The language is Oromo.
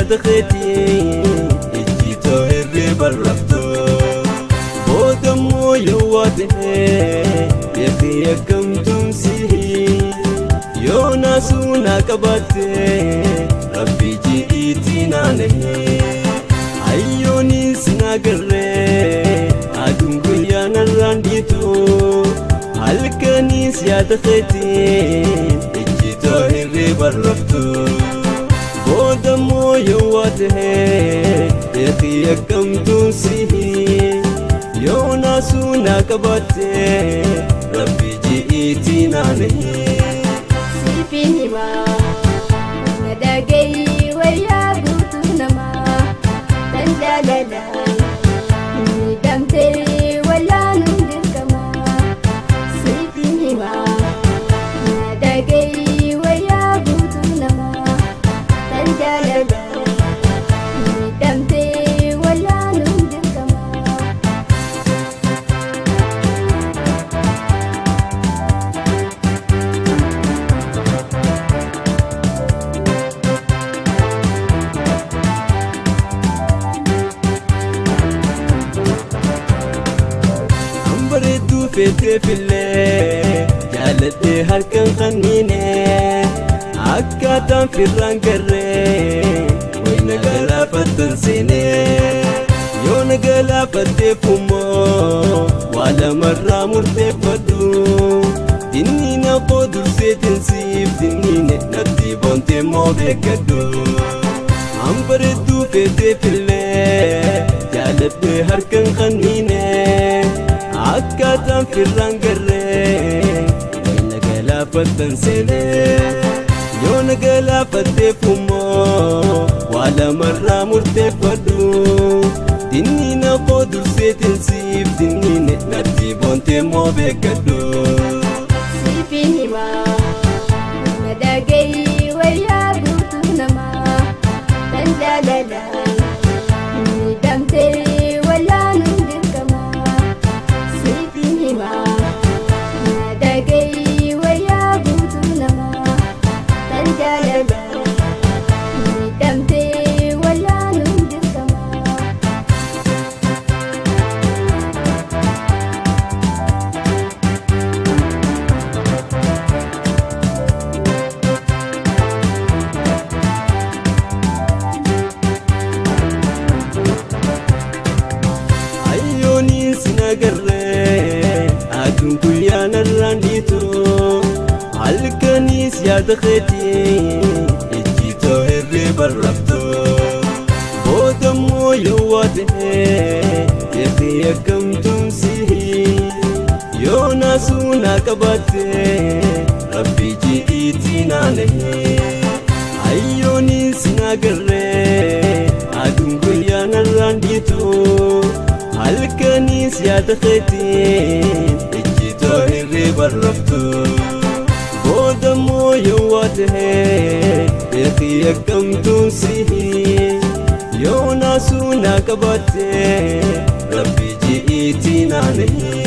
yaada keetii ijjitoo hirriba raftoo boodammoo yoo waatee beekii akkamtumsii yoo naasuu naa qabaattee rabbii ji'iitii naanee ayyoonis naagarree aduun guyyaa narraan dhiituu halkanis yaada keetii ijjitoo hirriba raftoo boodammoo yoo waatee beekii akkamtumsii yoo naasuu naa qabaattee rabbii ji'iitii naanee siifin himaa na dhaga'i wayyaa guutuu namaa tan jaaladhaan miidhamtee wallaanuun dirqamaa siifin himaa na dhaga'i wayyaa guutuu namaa tan jaaladhaan miidhamtee wallaanuun dirqamaa. bareedduu feetee fillee jaaladhee harkaan qanniinee akkaataan firraan garree wayna galaafattan seenee yoo na galaafatteefummoo waa lamarraa murteeffadhu inni na qoodursee siif dinniine natti boontee moo beekadhu bareedduu feetee fillee jaaladhee harkaan qanniinee akkaataan firraan garree wayna galaafattan seenee yoo na galaafatteefummoo waa lamarraa murteeffadhu dinni na qoodursee siif dinniine natti boontee moo beekadhu siifin himaa na dhaga'i wayyaa guutuu namaa tan jaaladhaan miidhamtee wallaanuun dirqamaa siifin himaa na dhaga'i wayyaa guutuu namaa tan jaaladhaan miidhamtee wallaanuun dirqamaa. ayyoonis naagarree aduun guyyaa narraan dhiituu halkanis yaada keetii ijjitoo hirriba raftoo boodammoo yoo waatee beekii akkamtumsii yoo naasuu naa qabaattee rabbii ji'iitii naanee ayyoonis naagarree aduun guyyaa narraan dhiituu halkanis yaada keetii ijjitoo hirriba raftoo boodammoo yoo waatee beekii akkamtumsii yoo naasuu naa qabaattee rabbii ji'iitii naanee